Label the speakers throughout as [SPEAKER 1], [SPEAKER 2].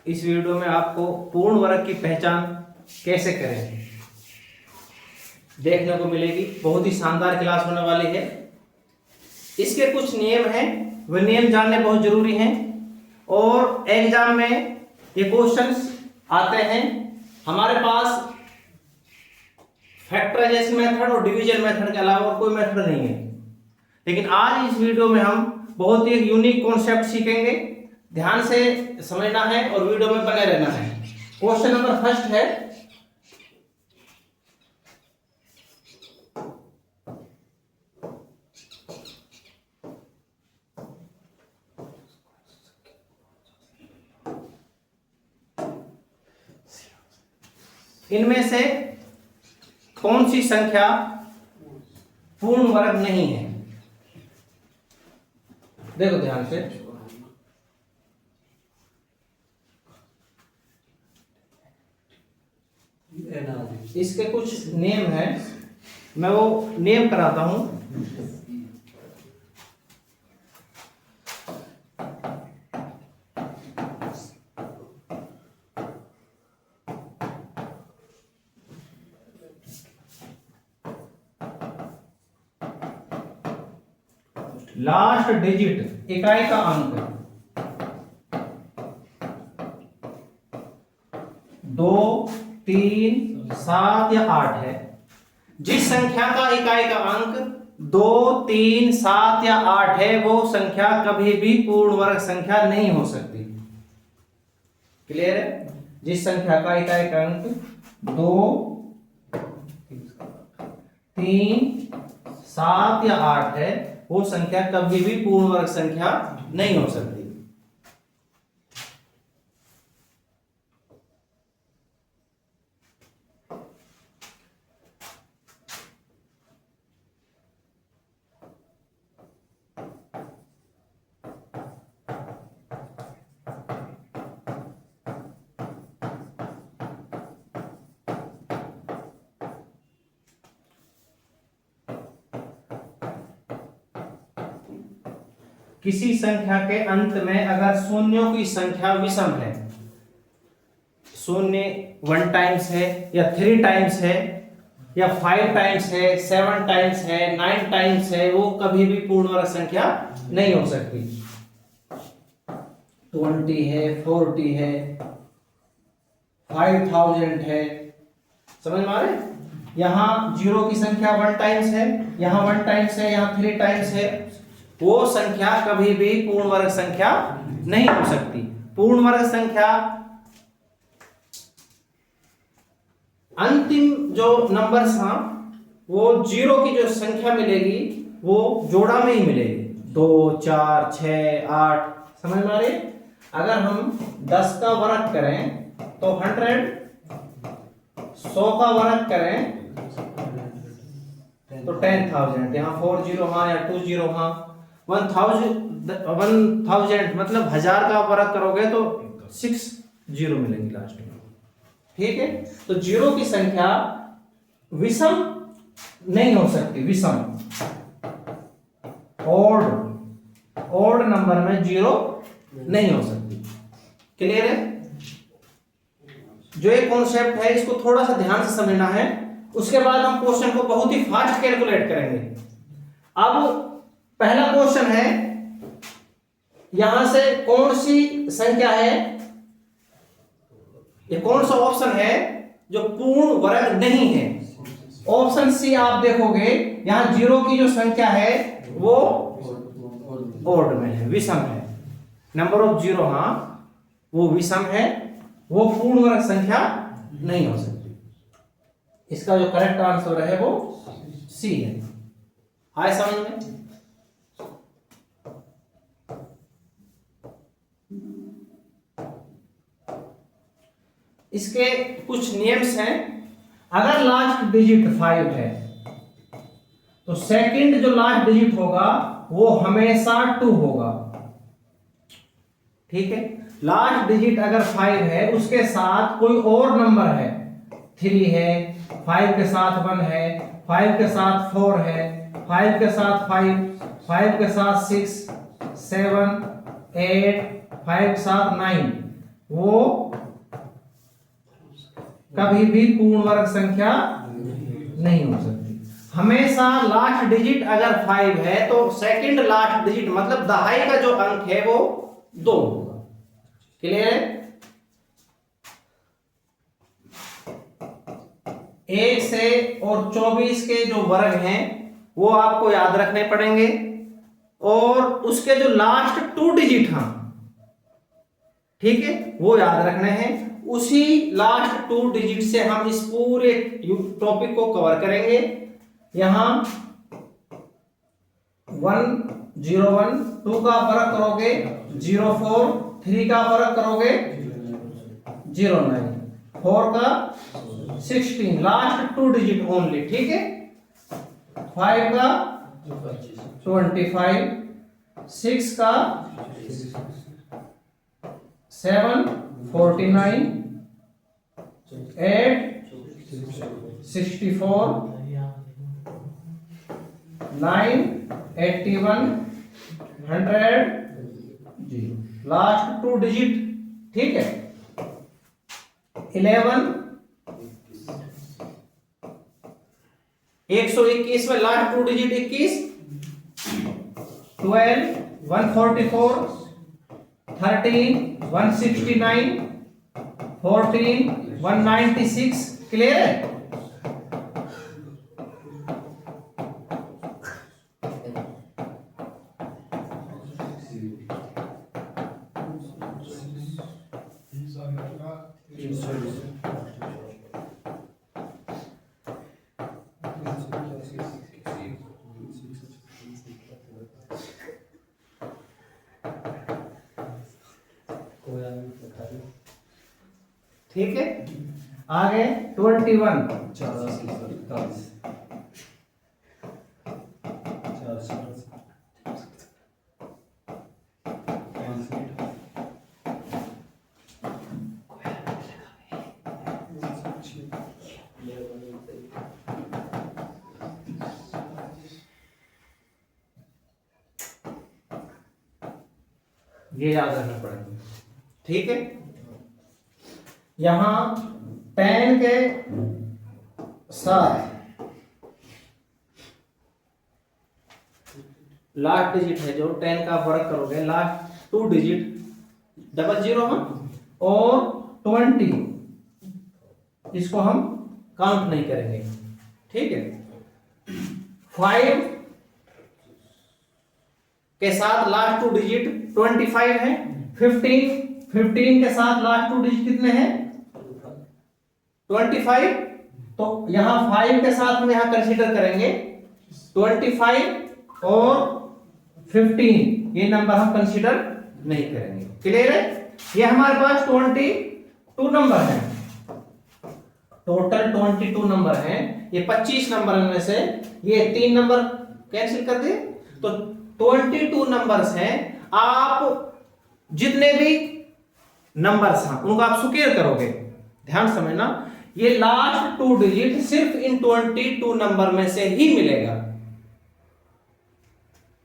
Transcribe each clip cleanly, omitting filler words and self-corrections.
[SPEAKER 1] इस वीडियो में आपको पूर्ण वर्ग की पहचान कैसे करें देखने को मिलेगी। बहुत ही शानदार क्लास होने वाली है। इसके कुछ नियम हैं, वे नियम जानने बहुत जरूरी हैं और एग्जाम में ये क्वेश्चंस आते हैं। हमारे पास फैक्टराइजेशन मेथड और डिवीजन मेथड के अलावा और कोई मेथड नहीं है, लेकिन आज इस वीडियो में हम बहुत ही यूनिक कॉन्सेप्ट सीखेंगे। ध्यान से समझना है और वीडियो में बने रहना है। क्वेश्चन नंबर फर्स्ट है, इनमें से कौन सी संख्या पूर्ण वर्ग नहीं है? देखो ध्यान से, इसके कुछ नियम हैं, मैं वो नियम कराता हूं। लास्ट डिजिट इकाई का अंक 2, 3, 7 या 8 है। जिस संख्या का इकाई का अंक 2, 3, 7 या 8 है वो संख्या कभी भी पूर्ण वर्ग संख्या नहीं हो सकती। क्लियर है? जिस संख्या का इकाई का अंक 2, 3, 7 या 8 है वो संख्या कभी भी पूर्ण वर्ग संख्या नहीं हो सकती। किसी संख्या के अंत में अगर शून्यों की संख्या विषम है, शून्य 1 टाइम्स है या 3 टाइम्स है या 5 टाइम्स है, 7 टाइम्स है, 9 टाइम्स है, वो कभी भी पूर्ण वर्ग संख्या नहीं हो सकती। 20 है, 40 है, 5000 है, समझ में आ रहे? यहाँ जीरो की संख्या 1 टाइम्स है, यहाँ 1 टाइम्स है, यहाँ 3 टाइम्स है, वो संख्या कभी भी पूर्ण वर्ग संख्या नहीं हो सकती। पूर्ण वर्ग संख्या अंतिम जो नंबर्स हैं वो जीरो की जो संख्या मिलेगी वो जोड़ा में ही मिलेगी। 2, 4, 6, 8, समझ में आ रही? अगर हम 10 का वर्ग करें तो 100, 100 का वर्ग करें तो 10,000, यहाँ 40 हाँ या 20 हाँ, 1000 मतलब 1000 का वर्ग करोगे तो 6 जीरो मिलेंगे लास्ट में। ठीक है, तो जीरो की संख्या विषम नहीं हो सकती। विषम ओड नंबर में जीरो नहीं हो सकती। क्लियर है? जो एक कॉन्सेप्ट है इसको थोड़ा सा ध्यान से समझना है, उसके बाद हम क्वेश्चन को बहुत ही फास्ट कैलकुलेट करेंगे। अब पहला क्वेश्चन है, यहां से कौन सी संख्या है, ये कौन सा ऑप्शन है जो पूर्ण वर्ग नहीं है? ऑप्शन सी आप देखोगे, यहां जीरो की जो संख्या है वो ओड में है, विषम है। नंबर ऑफ जीरो, हाँ वो विषम है, वो पूर्ण वर्ग संख्या नहीं हो सकती। इसका जो करेक्ट आंसर है वो सी है। आए समझ में? इसके कुछ नियम्स हैं। अगर लास्ट डिजिट 5 है तो सेकंड जो लास्ट डिजिट होगा वो हमेशा 2 होगा। ठीक है, लास्ट डिजिट अगर 5 है उसके साथ कोई और नंबर है, 3 है, 5 के साथ 1 है, 5 के साथ 4 है, 5 के साथ 5, 5 के साथ 6, 7, 8, 5 के साथ 9, वो कभी भी पूर्ण वर्ग संख्या नहीं हो सकती। हमेशा लास्ट डिजिट अगर 5 है तो सेकंड लास्ट डिजिट मतलब दहाई का जो अंक है वो 2 होगा। क्लियर है? 1 से और 24 के जो वर्ग हैं वो आपको याद रखने पड़ेंगे, और उसके जो लास्ट 2 डिजिट हैं, ठीक है, वो याद रखने हैं। उसी लास्ट 2 डिजिट से हम इस पूरे टॉपिक को कवर करेंगे। यहां 101, 2 का फर्क करोगे 04, 3 का फर्क करोगे 09, 4 का 16, लास्ट 2 डिजिट ओनली, ठीक है। 5 का 25, 6 का 7, 49, 8, 64, 9, 81, 100, 0, लास्ट 2 डिजिट, ठीक है। 11, 121 में लास्ट 2 डिजिट 21, 12, 144, 13, 169, 14, 196, क्लियर है? ठीक है, आगे 21, ये याद रखना पड़ेगा, ठीक है। यहां 10 के साथ लास्ट डिजिट है जो 10 का फर्क करोगे लास्ट 2 डिजिट 00 हम, और 20 इसको हम काउंट नहीं करेंगे, ठीक है। 5 के साथ लास्ट 2 डिजिट 25 है। 15 के साथ लास्ट 2 डिजिट कितने हैं? 25। तो यहां 5 के साथ हम यहां कंसीडर करेंगे 25 और 15, ये नंबर हम कंसीडर नहीं करेंगे, क्लियर है? ये हमारे पास 22 नंबर है, टोटल 22 नंबर हैं। ये 25 नंबर में से ये 3 नंबर कैंसिल कर दे तो 22 नंबर्स हैं। आप जितने भी नंबर्स हैं उनको आप स्क्वायर करोगे, ध्यान समझना, ये लास्ट 2 डिजिट सिर्फ इन 22 नंबर में से ही मिलेगा।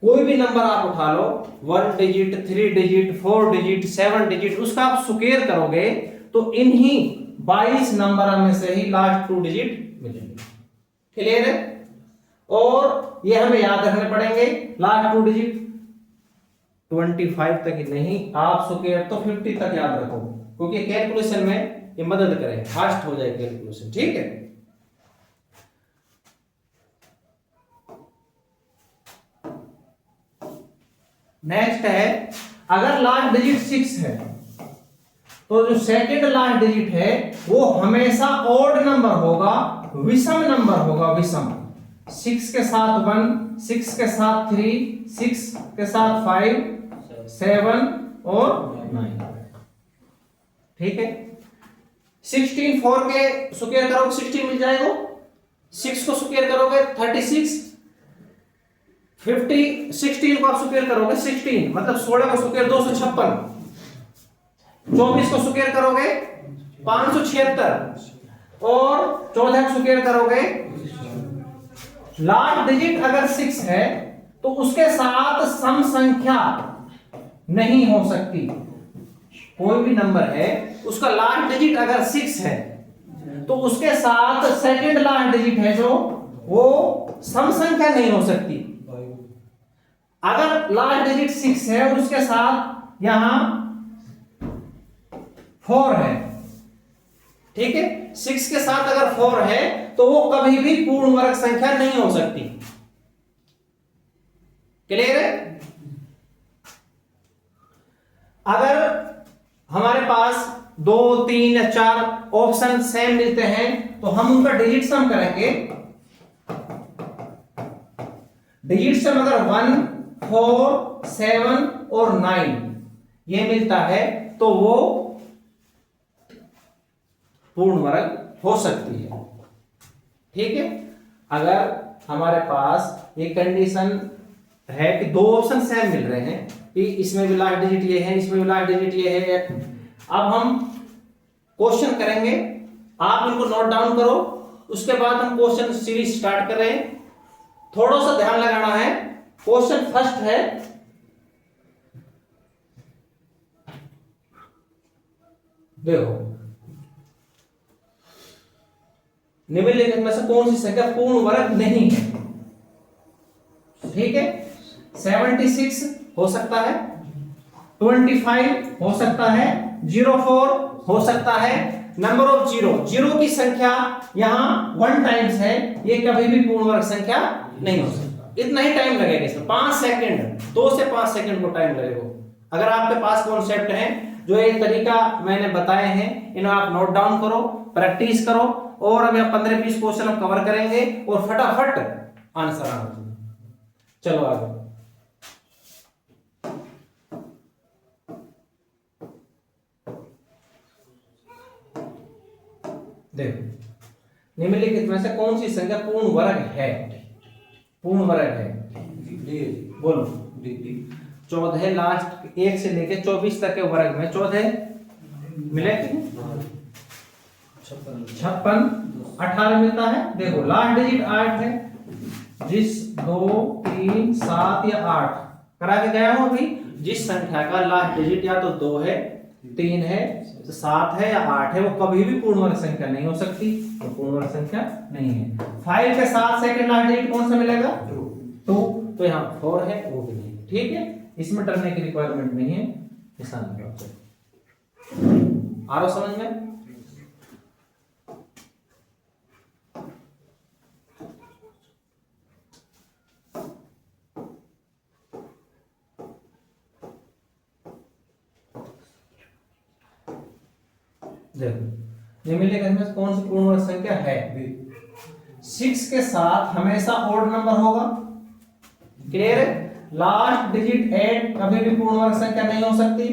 [SPEAKER 1] कोई भी नंबर आप उठा लो, 1 डिजिट, 3 डिजिट, 4 डिजिट, 7 डिजिट, उसका आप स्क्वायर करोगे तो इन्हीं 22 नंबर में से ही लास्ट 2 डिजिट मिलेंगे, क्लियर है? और ये हमें याद रखने पड़ेंगे, लास्ट 2 डिजिट 25 तक ही नहीं, आप स्क्वायर तो 50 तक याद रखो, क्योंकि कैलकुलेशन में ये मदद करे, फास्ट हो जाए कैलकुलेशन, ठीक है। नेक्स्ट है, अगर लास्ट डिजिट 6 है तो जो सेकंड लास्ट डिजिट है वो हमेशा ऑड नंबर होगा, विषम नंबर होगा, विषम। 6 के साथ 1, 6 के साथ 3, 6 के साथ 5, 7 और 9, ठीक है। 16 4 के स्क्वायर करोगे 16 मिल जाएगा, 6 को स्क्वायर करोगे 36, 50, 16 को आप स्क्वायर करोगे 16 मतलब 16 को स्क्वायर 256, 24 को स्क्वायर करोगे 576 और 14 को स्क्वायर करोगे। लास्ट डिजिट अगर 6 है तो उसके साथ सम संख्या नहीं हो सकती, कोई भी नंबर है उसका लास्ट डिजिट अगर 6 है तो उसके साथ सेकंड लास्ट डिजिट है जो वो सम संख्या नहीं हो सकती। अगर लास्ट डिजिट 6 है और उसके साथ यहां 4 है, ठीक है, 6 के साथ अगर 4 है तो वो कभी भी पूर्ण वर्ग संख्या नहीं हो सकती। क्लियर है? अगर हमारे पास 2, 3 या 4 ऑप्शन सेम मिलते हैं तो हम उनका डिजिट सम करेंगे। डिजिट सम अगर 1, 4, 7 और 9 ये मिलता है तो वो पूर्ण वर्ग हो सकती है। ठीक है, अगर हमारे पास ये कंडीशन है कि 2 ऑप्शन सेम मिल रहे हैं कि इसमें भी लास्ट डिजिट ये है, इसमें भी लास्ट डिजिट ये है, अब हम क्वेश्चन करेंगे, आप इनको नोट डाउन करो, उसके बाद हम क्वेश्चन सीरीज स्टार्ट कर रहे हैं। थोड़ा सा ध्यान लगाना है। क्वेश्चन फर्स्ट है, देखो निम्नलिखित में से कौन सी संख्या पूर्ण वर्ग नहीं है? ठीक है, 76 हो सकता है, 25 हो सकता है, 04 हो सकता है। नंबर ऑफ जीरो की संख्या यहां 1 टाइम्स है, ये कभी भी पूर्ण वर्ग संख्या नहीं हो सकता। इतना ही टाइम लगेगा इसमें, 5 सेकंड, 2 से 5 सेकंड को टाइम लगेगा। अगर आपके पास कॉन्सेप्ट है, जो एक तरीका मैंने बताए हैं, इन्हें आप नोट डाउन करो, प्रैक्टिस करो, और अब 15-20 क्वेश्चन हम कवर करेंगे और फटाफट आंसर आना चाहिए। चलो आगे। देखो निम्नलिखित में से कौन सी संख्या पूर्ण वर्ग है? पूर्ण वर्ग है, बोलो। 14 लास्ट 1 से लेके 24 तक के वर्ग में 14 मिले, 56, 18 मिलता है। देखो लास्ट डिजिट 8 है, जिस 2, 3, 7 या 8 करा के गया हूं अभी, जिस संख्या का लास्ट डिजिट या तो 2 है, 3 है, 7 है या 8 है, वो कभी भी पूर्ण वर्ग संख्या नहीं हो सकती, तो पूर्ण वर्ग संख्या नहीं है। 5 के साथ सेकंड लास्ट डिजिट कौन सा मिलेगा? 2, तो यहाँ 4 है, वो भी नहीं। ठीक है, इसमें डरने की रिक्वायरमेंट नहीं है, निशान आ रहा समझ में? देखो निम्नलिखित में कौन सी पूर्ण वर्ग संख्या है? 6 के साथ हमेशा ऑड नंबर होगा। क्लियर है? लास्ट डिजिट 8 कभी भी पूर्ण वर्ग संख्या नहीं हो सकती।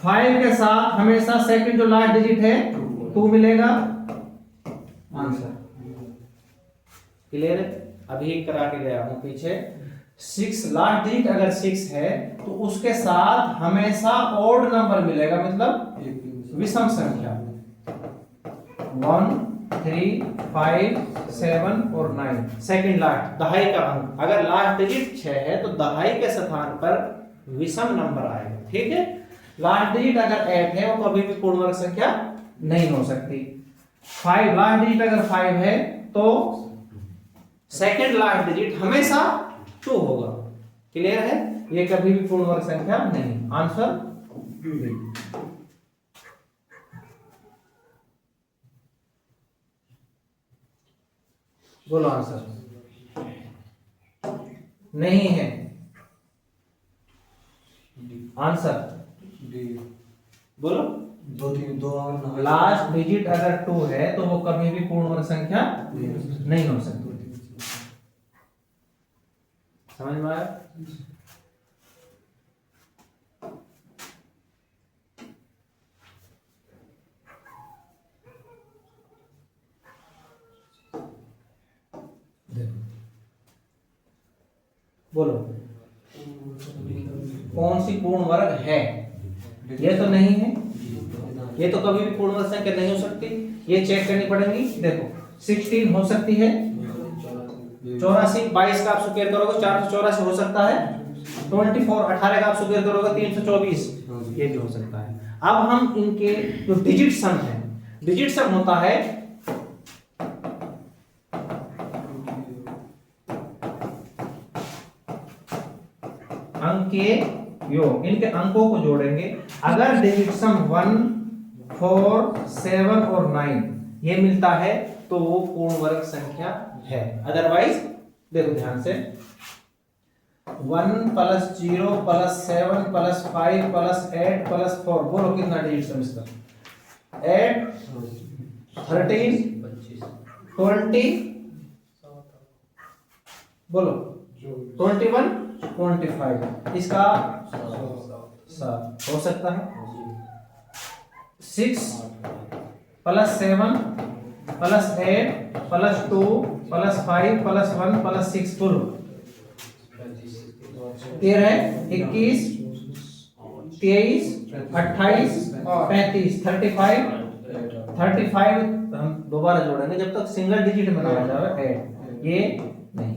[SPEAKER 1] 5 के साथ हमेशा सेकंड जो लास्ट डिजिट है 2 मिलेगा, आंसर। क्लियर है? अभी करा के गया हूं पीछे। 6 लास्ट डिजिट अगर 6 है तो उसके साथ हमेशा ऑड नंबर मिलेगा, मतलब विषम संख्या 1, 3, 5, 7 और 9। सेकंड लास्ट दहाई का अंक, अगर लास्ट डिजिट 6 है तो दहाई के स्थान पर विषम नंबर आएगा। ठीक है, लास्ट डिजिट अगर 8 है वो कभी भी पूर्ण वर्ग संख्या नहीं हो सकती। 5 लास्ट डिजिट अगर 5 है तो सेकंड लास्ट डिजिट हमेशा 2 होगा। क्लियर है? ये कभी भी पूर्ण वर्ग संख्या नहीं। आंसर बोलो, आंसर नहीं है। आंसर बोलो। 2 लास्ट डिजिट अगर 2 है तो वो कभी भी पूर्ण वर्ग संख्या नहीं हो सकती। समझ में आया? बोलो कौन सी पूर्ण वर्ग है? ये तो नहीं है, ये तो कभी भी पूर्ण वर्ग संख्या नहीं हो सकती, ये चेक करनी पड़ेगी। देखो 16 हो सकती है, 84 22 का आप स्क्वायर करोगे 484 हो सकता है, 24 18 का आप स्क्वायर करोगे 324, ये भी हो सकता है। अब हम इनके जो डिजिट सम है, डिजिट सम होता है अंक के योग, इनके अंकों को जोड़ेंगे। अगर डिजिट सम 1, 4, 7 और 9 ये मिलता है तो वो पूर्ण वर्ग संख्या है, अदरवाइज देखो ध्यान से 1 + 0 + 7 + 5 + 8 + 4, बोलो कितना डिजिट सम इसका? 8, 13, 20, बोलो 21, 25, इसका 7 हो सकता है। 6 + 7 + 8 + 2 + 5 + 1 + 6, बोलो 13, 21, 23, 28, 35, 35 हम दोबारा जोड़ेंगे जब तक सिंगल डिजिट में ना आ जाए 8, ये नहीं,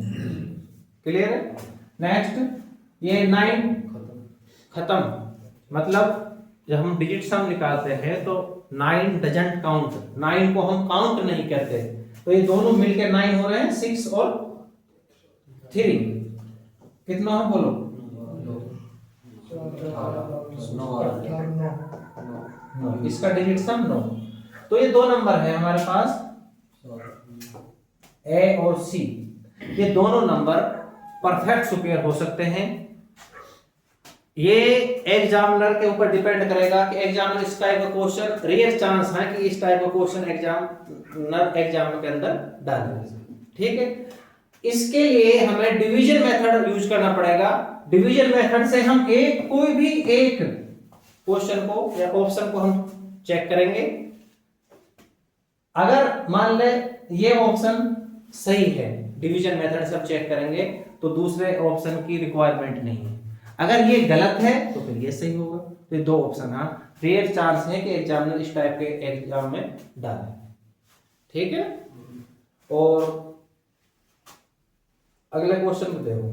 [SPEAKER 1] क्लियर है। नेक्स्ट ये 9 खत्म, मतलब जब हम डिजिट सम निकालते हैं तो 9 डजंट काउंट, 9 को हम काउंट नहीं करते, तो ये दोनों मिलकर 9 हो रहे हैं। 6 और 3 कितना हो बोलो? 9, इसका डिजिट सम 9। तो ये 2 नंबर है हमारे पास ए और सी, ये दोनों नंबर परफेक्ट सुपीरियर हो सकते हैं। ये एग्जामिनर के ऊपर डिपेंड करेगा कि एग्जामिनर इस टाइप का क्वेश्चन, रेयर चांस है कि इस टाइप का क्वेश्चन एग्जाम के अंदर डाले, ठीक है। इसके लिए हमें डिवीजन मेथड यूज करना पड़ेगा। डिवीजन मेथड से हम कोई भी एक क्वेश्चन को या ऑप्शन को हम चेक करेंगे। अगर मान ले ये ऑप्शन सही है, डिवीजन मेथड से हम चेक करेंगे तो दूसरे ऑप्शन की रिक्वायरमेंट नहीं है। अगर ये गलत है तो फिर ये सही होगा। तो 2 ऑप्शन, हाँ रेयर चांस है कि एग्जामिनर इस टाइप के एग्जाम में डाले, ठीक है। और अगले क्वेश्चन को देखो,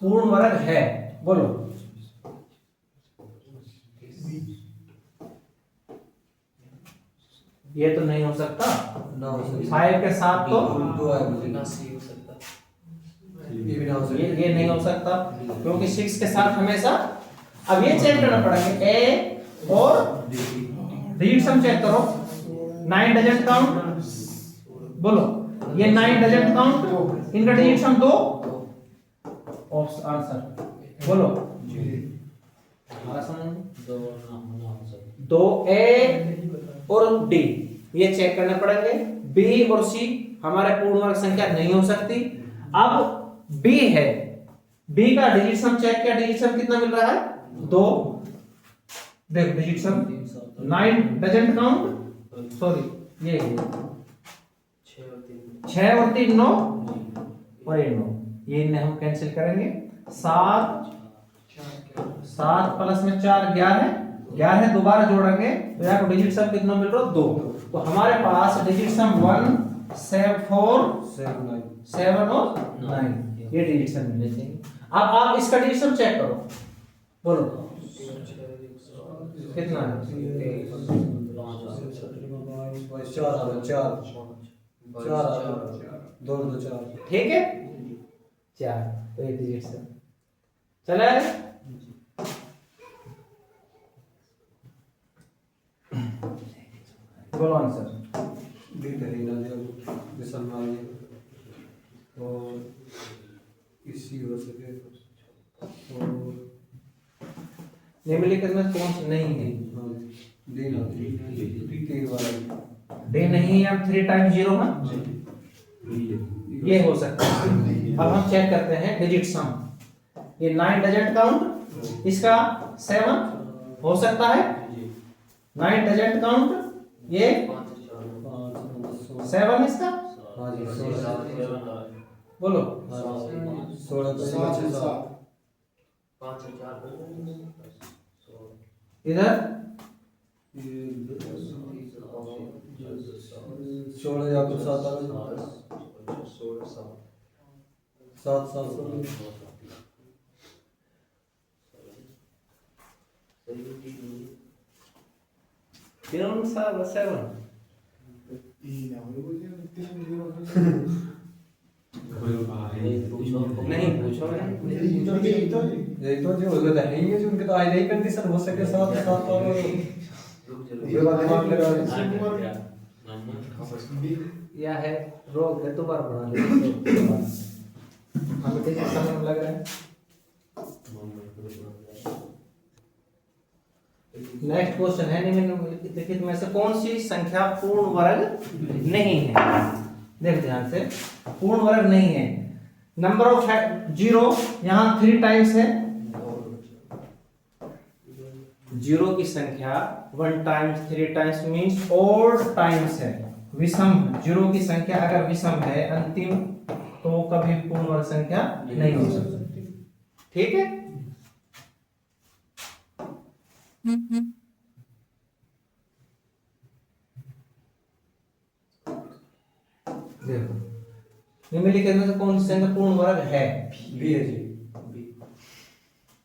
[SPEAKER 1] पूर्ण वर्ग है, बोलो ये तो नहीं हो सकता, 5 के साथ तो ये नहीं हो सकता, क्योंकि 6 के साथ हमेशा। अब ये चेक करना पड़ेगा ए और डिजिट सम चेक करो। 9 डजंट काउंट, बोलो ये 9 डजंट काउंट, इनका डिजिट सम 2, आंसर बोलो 2 ए और डी, ये चेक करने पड़ेंगे। बी और सी हमारे पूर्ण वर्ग संख्या नहीं हो सकती। अब बी है, बी का डिजिट सम चेक किया, डिजिट सम कितना मिल रहा है? 2, देखो digit some 9 doesn't count, sorry ये 6 और 3 9 और ये 9, ये हम कैंसिल करेंगे। 7 प्लस में 4 11 दोबारा जोड़ेंगे तो यहाँ डिजिट सम कितना मिल रहा है? 2। तो हमारे पास डिजिट सम 1 7 4 7 और 9, ये डिजिट सम मिल जाएंगे। अब आप इसका डिजिट सम चेक करो, बोलो कितना है? 4, ठीक है 4, तो ये डिजिट सम चला है। बोलो आंसर।
[SPEAKER 2] और इसी हो सके और
[SPEAKER 1] निम्नलिखित में कौन सा नहीं है? डे नहीं है, 3 टाइम्स 0 में ये हो सकता है। अब हम चेक करते हैं डिजिट सम। ये 9 डजंट काउंट, इसका 7 हो सकता है। 9 डजंट काउंट, ये 7 इसका, बोलो 16 इधर
[SPEAKER 2] 16 या तो 7 16 7 7 7
[SPEAKER 1] 7 7 नहीं पूछो
[SPEAKER 2] ये तो जो होगा है ये जो उनके तो आई नहीं कंडीशन हो सके साथ साथ और ये बात दिमाग लगा
[SPEAKER 1] या है रोग है दोबारा बना ले हमें कैसे समय लग रहा है। नेक्स्ट क्वेश्चन है निम्नलिखित में से कौन सी संख्या पूर्ण वर्ग नहीं है। देख ध्यान से, पूर्ण वर्ग नहीं है। नंबर ऑफ 0 यहाँ 3 टाइम्स है। 0 की संख्या 1 times 3 times means odd times है, विषम। 0 की संख्या अगर विषम है अंतिम तो कभी पूर्ण वर्ग संख्या नहीं हो सकती। ठीक है, देखो निम्नलिखित में से कौन सी संख्या पूर्ण वर्ग है।
[SPEAKER 2] बी है जी।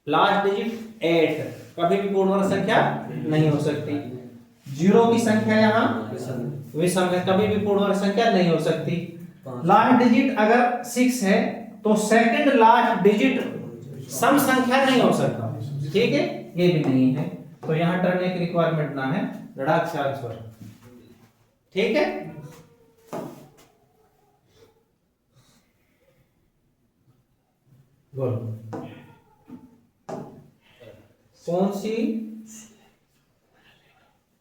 [SPEAKER 1] लास्ट डिजिट 8 कभी भी पूर्ण वर्ग संख्या नहीं हो सकती। 0 की संख्या यहाँ विषम है, कभी भी पूर्ण वर्ग संख्या नहीं हो सकती। लास्ट डिजिट अगर 6 है तो सेकंड लास्ट डिजिट सम संख्या नहीं हो सकता। ठीक है, ये भी नहीं है, तो यहाँ टर्न की रिक्वायरमेंट ना है, लड़ाक से आंसर। ठीक है, बोलो कौन सी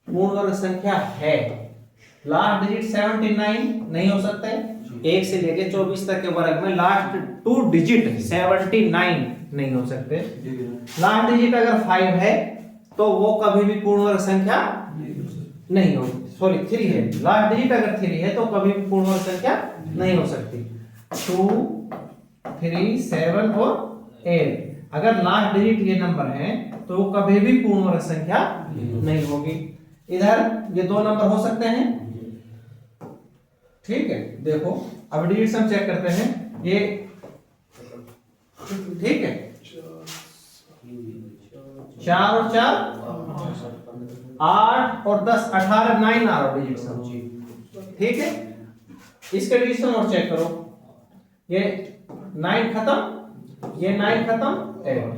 [SPEAKER 1] पूर्ण वर्ग संख्या है। लास्ट डिजिट 79 नहीं हो सकता है। 1 से लेके 24 तक के वर्ग में लास्ट 2 डिजिट 79 नहीं हो सकते। लास्ट डिजिट अगर 5 है तो वो कभी भी पूर्ण वर्ग संख्या नहीं हो, सॉरी 3 है। लास्ट डिजिट अगर 3 है तो कभी भी पूर्ण वर्ग संख्या नहीं हो सकती। 2 3 7 और 8 अगर लास्ट डिजिट ये नंबर है तो कभी भी पूर्ण वर्ग संख्या नहीं होगी। इधर ये 2 नंबर हो सकते हैं। ठीक है, देखो अब डिजिट सम चेक करते हैं। ये ठीक है, 4 और 4 8 और 10 18 9 आ रहा डिजिट सम। ठीक है, इसके डिजिट सम और चेक करो। ये 9 खत्म, ये 9 खत्म, 8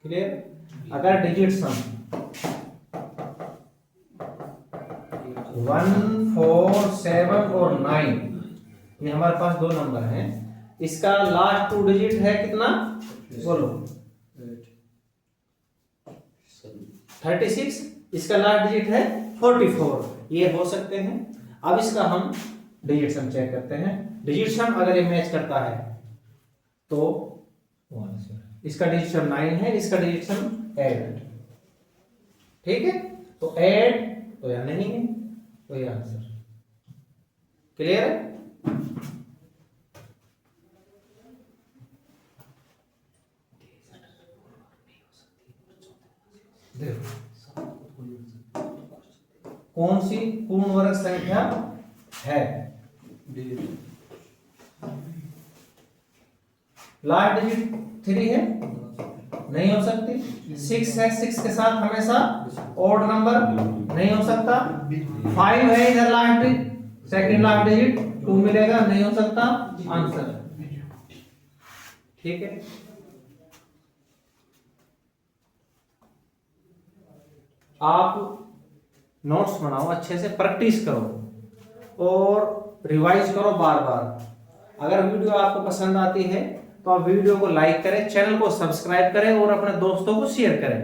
[SPEAKER 1] क्लियर। अगर डिजिट सम 1 4 7 और 9 ये हमारे पास 2 नंबर हैं। इसका लास्ट 2 डिजिट है कितना बोलो 36, इसका लास्ट डिजिट है 44। ये हो सकते हैं। अब इसका हम डिजिट सम चेक करते हैं। डिजिट सम अगर ये मैच करता है तो इसका डिजिट सम 9 है, इसका डिजिट सम 8। ठीक है, तो 8 तो यह नहीं है, तो ये आंसर क्लियर है। देखो कौन सी पूर्ण वर्ग संख्या है। लास्ट डिजिट 3 है, नहीं हो सकती। 6 है, 6 के साथ हमेशा ऑड नंबर नहीं हो सकता। 5 है, इधर लास्ट सेकंड लास्ट डिजिट 2 मिलेगा, नहीं हो सकता, आंसर। ठीक है, आप नोट्स बनाओ, अच्छे से प्रैक्टिस करो और रिवाइज करो बार बार। अगर वीडियो आपको पसंद आती है तो आप वीडियो को लाइक करें, चैनल को सब्सक्राइब करें और अपने दोस्तों को शेयर करें।